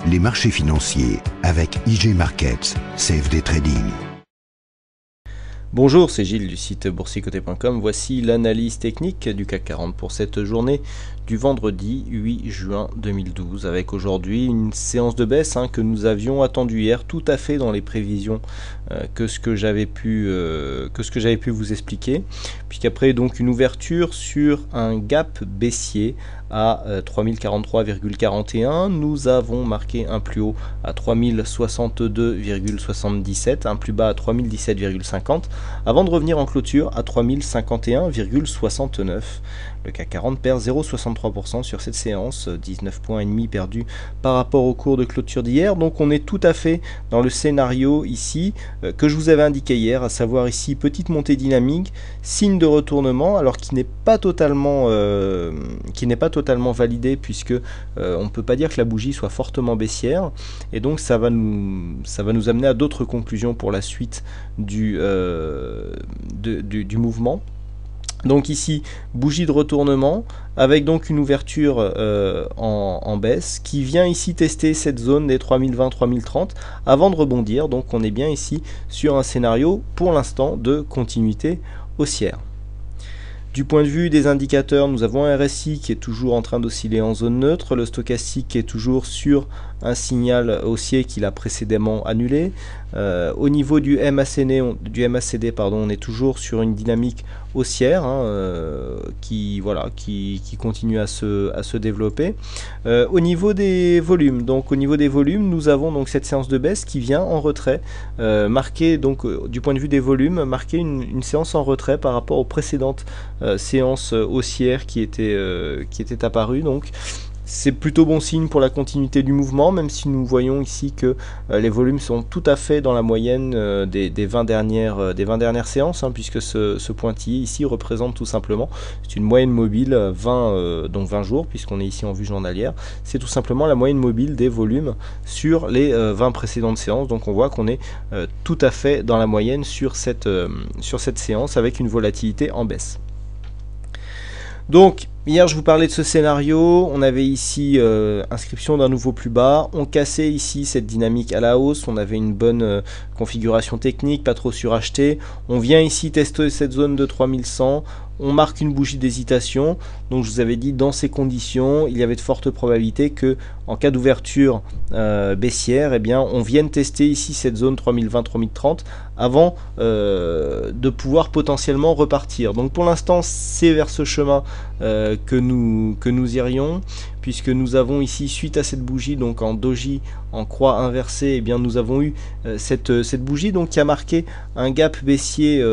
les marchés financiers avec IG Markets, CFD Trading. Bonjour, c'est Gilles du site boursicoté.com. Voici l'analyse technique du CAC 40 pour cette journée du vendredi 8 juin 2012, avec aujourd'hui une séance de baisse que nous avions attendue hier, tout à fait dans les prévisions que ce que j'avais pu vous expliquer, puisqu'après donc une ouverture sur un gap baissier à 3043,41, nous avons marqué un plus haut à 3062,77, un plus bas à 3017,50, avant de revenir en clôture à 3051,69. Le CAC 40 perd 0,63% sur cette séance, 19 points et demi perdus par rapport au cours de clôture d'hier. Donc on est tout à fait dans le scénario ici que je vous avais indiqué hier, à savoir ici petite montée dynamique, signe de retournement, alors qui n'est pas totalement validé, puisque on ne peut pas dire que la bougie soit fortement baissière, et donc ça va nous amener à d'autres conclusions pour la suite du mouvement. Donc ici, bougie de retournement, avec donc une ouverture en baisse, qui vient ici tester cette zone des 3020-3030 avant de rebondir. Donc on est bien ici sur un scénario pour l'instant de continuité haussière. Du point de vue des indicateurs, nous avons un RSI qui est toujours en train d'osciller en zone neutre, le stochastique qui est toujours sur un signal haussier qu'il a précédemment annulé. Au niveau du MACD, on est toujours sur une dynamique haussière qui continue à se développer. Au niveau des volumes, nous avons donc cette séance de baisse qui vient en retrait, marquer donc du point de vue des volumes, marquer une séance en retrait par rapport aux précédentes séances haussières qui étaient apparues. Donc c'est plutôt bon signe pour la continuité du mouvement, même si nous voyons ici que les volumes sont tout à fait dans la moyenne des 20 dernières séances, puisque ce pointillé ici représente tout simplement, c'est une moyenne mobile 20 jours, puisqu'on est ici en vue journalière, c'est tout simplement la moyenne mobile des volumes sur les 20 précédentes séances. Donc on voit qu'on est tout à fait dans la moyenne sur cette séance, avec une volatilité en baisse. Donc hier je vous parlais de ce scénario, on avait ici inscription d'un nouveau plus bas, on cassait ici cette dynamique à la hausse, on avait une bonne configuration technique, pas trop suracheté, on vient ici tester cette zone de 3100, on marque une bougie d'hésitation. Donc je vous avais dit, dans ces conditions, il y avait de fortes probabilités que, en cas d'ouverture baissière, on vienne tester ici cette zone 3020-3030 avant de pouvoir potentiellement repartir. Donc pour l'instant, c'est vers ce chemin que nous irions, puisque nous avons ici, suite à cette bougie, donc en doji, en croix inversée, nous avons eu cette bougie donc qui a marqué un gap baissier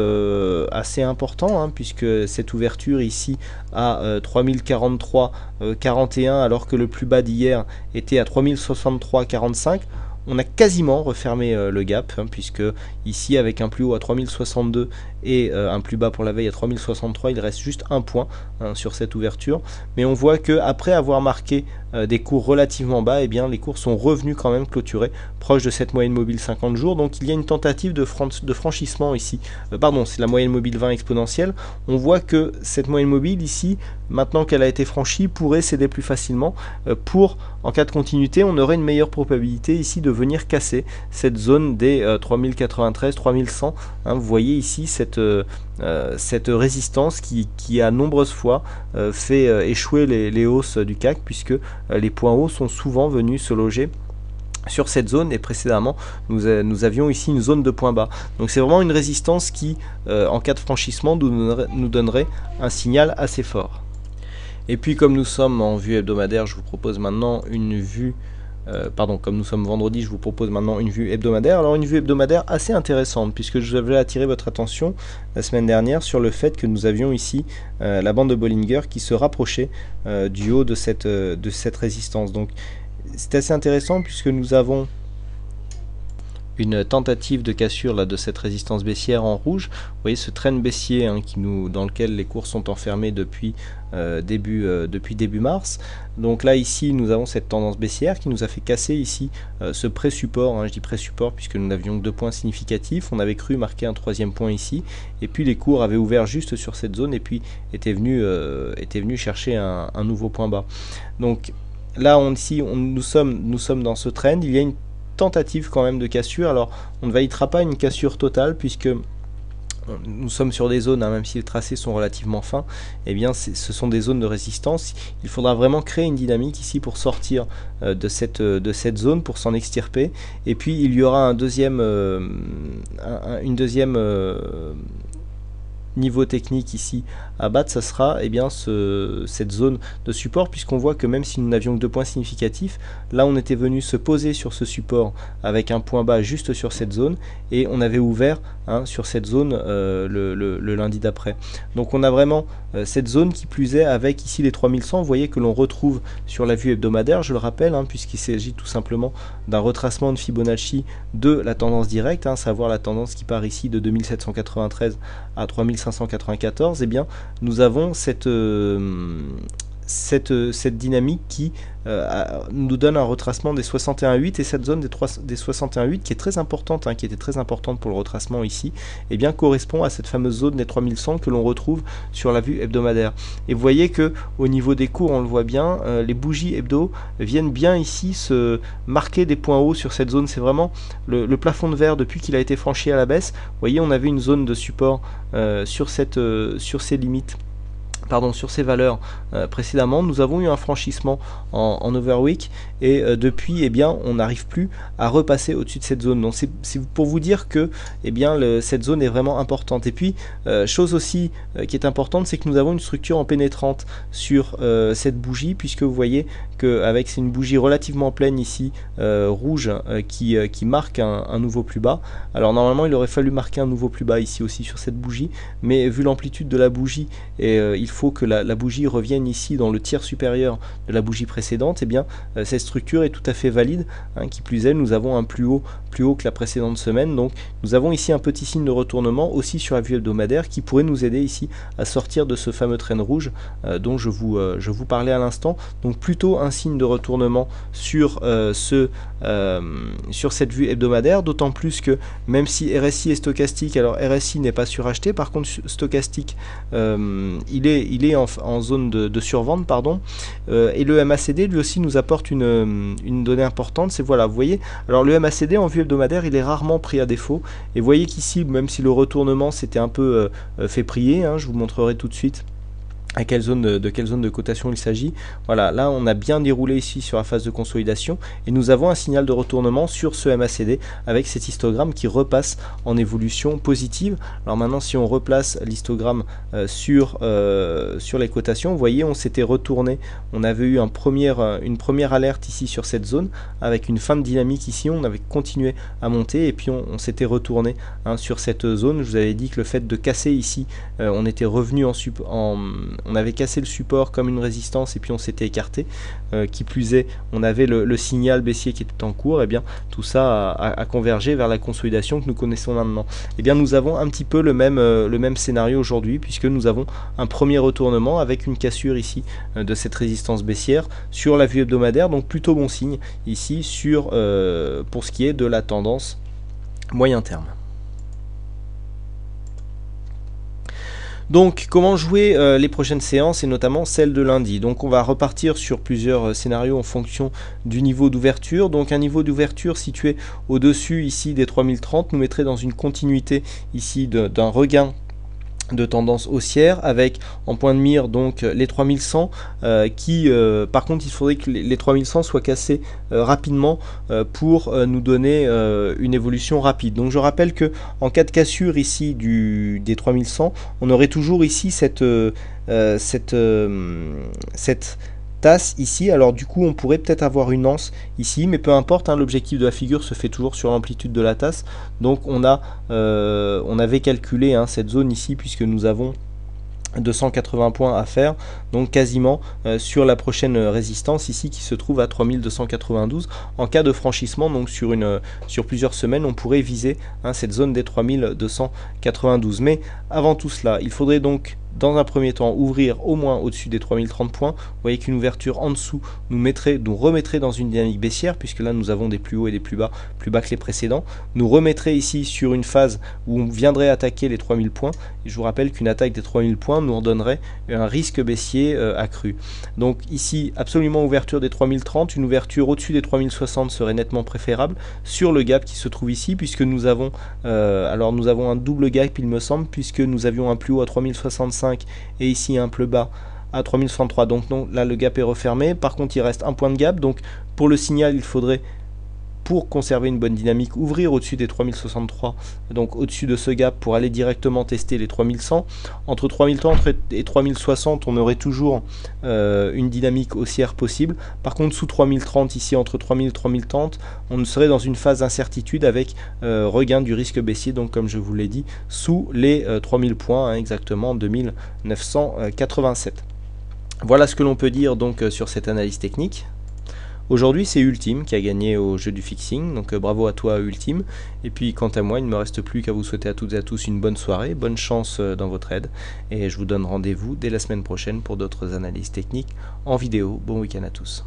assez important, puisque cette ouverture ici à 3043,41, alors que le plus bas d'hier était à 3063,45. On a quasiment refermé le gap, puisque ici avec un plus haut à 3062 et un plus bas pour la veille à 3063, il reste juste un point sur cette ouverture. Mais on voit que après avoir marqué des cours relativement bas, les cours sont revenus quand même clôturer proche de cette moyenne mobile 50 jours. Donc il y a une tentative de franchissement ici. C'est la moyenne mobile 20 exponentielle. On voit que cette moyenne mobile ici, maintenant qu'elle a été franchie, pourrait céder plus facilement. En cas de continuité, on aurait une meilleure probabilité ici de venir casser cette zone des 3093-3100. Vous voyez ici cette résistance qui a nombreuses fois fait échouer les hausses du CAC, puisque les points hauts sont souvent venus se loger sur cette zone, et précédemment nous avions ici une zone de points bas. Donc c'est vraiment une résistance qui, en cas de franchissement, nous donnerait un signal assez fort. Et puis comme nous sommes en vue hebdomadaire, je vous propose maintenant une vue comme nous sommes vendredi, je vous propose maintenant une vue hebdomadaire. Alors une vue hebdomadaire assez intéressante, puisque je vais attirer votre attention la semaine dernière sur le fait que nous avions ici la bande de Bollinger qui se rapprochait du haut de cette résistance. Donc c'est assez intéressant, puisque nous avons une tentative de cassure de cette résistance baissière en rouge. Vous voyez ce trend baissier dans lequel les cours sont enfermés depuis début mars. Donc là ici nous avons cette tendance baissière qui nous a fait casser ici ce pré-support, je dis pré-support puisque nous n'avions que 2 points significatifs. On avait cru marquer un 3e point ici, et puis les cours avaient ouvert juste sur cette zone et puis étaient venus chercher un nouveau point bas. Donc là nous sommes dans ce trend, il y a une tentative quand même de cassure. Alors on ne validera pas une cassure totale puisque nous sommes sur des zones, hein, même si les tracés sont relativement fins, eh bien ce sont des zones de résistance. Il faudra vraiment créer une dynamique ici pour sortir de cette zone, pour s'en extirper. Et puis il y aura une deuxième niveau technique ici à battre, ça sera eh bien cette zone de support, puisqu'on voit que même si nous n'avions que 2 points significatifs, là on était venu se poser sur ce support avec un point bas juste sur cette zone, et on avait ouvert sur cette zone le lundi d'après. Donc on a vraiment cette zone, qui plus est avec ici les 3100, vous voyez que l'on retrouve sur la vue hebdomadaire, je le rappelle, puisqu'il s'agit tout simplement d'un retracement de Fibonacci de la tendance directe, savoir la tendance qui part ici de 2793 à 3594, eh bien nous avons cette dynamique qui nous donne un retracement des 61,8, et cette zone des 61,8 qui est très importante, qui était très importante pour le retracement ici, eh bien correspond à cette fameuse zone des 3100 que l'on retrouve sur la vue hebdomadaire. Et vous voyez que au niveau des cours, on le voit bien, les bougies hebdo viennent bien ici se marquer des points hauts sur cette zone. C'est vraiment le plafond de verre depuis qu'il a été franchi à la baisse. Vous voyez, on avait une zone de support sur ces limites, sur ces valeurs précédemment. Nous avons eu un franchissement en overweek, et depuis, eh bien, on n'arrive plus à repasser au-dessus de cette zone. Donc c'est pour vous dire que eh bien, cette zone est vraiment importante. Et puis, chose aussi qui est importante, c'est que nous avons une structure en pénétrante sur cette bougie, puisque vous voyez qu'avec c'est une bougie relativement pleine ici, rouge, qui marque un nouveau plus bas. Alors normalement, il aurait fallu marquer un nouveau plus bas ici aussi sur cette bougie, mais vu l'amplitude de la bougie, et il faut que la bougie revienne ici dans le tiers supérieur de la bougie précédente, et bien cette structure est tout à fait valide, qui plus est, nous avons un plus haut que la précédente semaine. Donc nous avons ici un petit signe de retournement aussi sur la vue hebdomadaire, qui pourrait nous aider ici à sortir de ce fameux train rouge dont je vous parlais à l'instant. Donc plutôt un signe de retournement sur cette vue hebdomadaire, d'autant plus que même si RSI est stochastique, alors RSI n'est pas suracheté, par contre stochastique il est en zone de survente, et le MACD lui aussi nous apporte une donnée importante. C'est voilà, vous voyez, alors le MACD en vue hebdomadaire, il est rarement pris à défaut, et vous voyez qu'ici, même si le retournement s'était un peu fait prier, je vous montrerai tout de suite de quelle zone de cotation il s'agit. Voilà, là on a bien déroulé ici sur la phase de consolidation, et nous avons un signal de retournement sur ce MACD avec cet histogramme qui repasse en évolution positive. Alors maintenant, si on replace l'histogramme sur les cotations, vous voyez, on s'était retourné, on avait eu une première alerte ici sur cette zone avec une fin de dynamique ici, on avait continué à monter, et puis on s'était retourné sur cette zone. Je vous avais dit que le fait de casser ici, on était revenu on avait cassé le support comme une résistance, et puis on s'était écarté. Qui plus est, on avait le signal baissier qui était en cours, et bien tout ça a convergé vers la consolidation que nous connaissons maintenant. Et bien nous avons un petit peu le même scénario aujourd'hui, puisque nous avons un premier retournement avec une cassure ici de cette résistance baissière sur la vue hebdomadaire, donc plutôt bon signe ici pour ce qui est de la tendance moyen terme. Donc comment jouer les prochaines séances, et notamment celle de lundi. Donc on va repartir sur plusieurs scénarios en fonction du niveau d'ouverture. Donc un niveau d'ouverture situé au-dessus ici des 3030 nous mettrait dans une continuité ici d'un regain de tendance haussière, avec en point de mire donc les 3100 par contre il faudrait que les 3100 soient cassés rapidement pour nous donner une évolution rapide. Donc je rappelle que en cas de cassure ici des 3100, on aurait toujours ici cette tasse ici. Alors du coup on pourrait peut-être avoir une anse ici, mais peu importe, l'objectif de la figure se fait toujours sur l'amplitude de la tasse. Donc on avait calculé cette zone ici, puisque nous avons 280 points à faire, donc quasiment sur la prochaine résistance ici qui se trouve à 3292. En cas de franchissement, donc sur plusieurs semaines, on pourrait viser cette zone des 3292. Mais avant tout cela, il faudrait donc dans un premier temps ouvrir au moins au-dessus des 3030 points. Vous voyez qu'une ouverture en dessous nous remettrait dans une dynamique baissière, puisque là nous avons des plus hauts et des plus bas que les précédents, nous remettrait ici sur une phase où on viendrait attaquer les 3000 points. Et je vous rappelle qu'une attaque des 3000 points nous redonnerait un risque baissier accru. Donc ici, absolument ouverture des 3030, une ouverture au-dessus des 3060 serait nettement préférable sur le gap qui se trouve ici, puisque nous avons un double gap, il me semble, puisque nous avions un plus haut à 3065 et ici un plus bas à 3063. Donc non, là le gap est refermé. Par contre, il reste un point de gap. Donc pour le signal, il faudrait, pour conserver une bonne dynamique, ouvrir au-dessus des 3063, donc au-dessus de ce gap, pour aller directement tester les 3100. Entre 3030 et 3060, on aurait toujours une dynamique haussière possible. Par contre, sous 3030, ici entre 3000 et 3030, on serait dans une phase d'incertitude avec regain du risque baissier, donc comme je vous l'ai dit, sous les 3000 points, hein, exactement 2987. Voilà ce que l'on peut dire donc sur cette analyse technique. Aujourd'hui, c'est Ultime qui a gagné au jeu du fixing, donc bravo à toi Ultime. Et puis quant à moi, il ne me reste plus qu'à vous souhaiter à toutes et à tous une bonne soirée, bonne chance dans votre aide, et je vous donne rendez-vous dès la semaine prochaine pour d'autres analyses techniques en vidéo. Bon week-end à tous.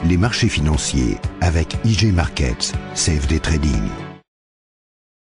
Les marchés financiers avec IG Markets, CFD Trading.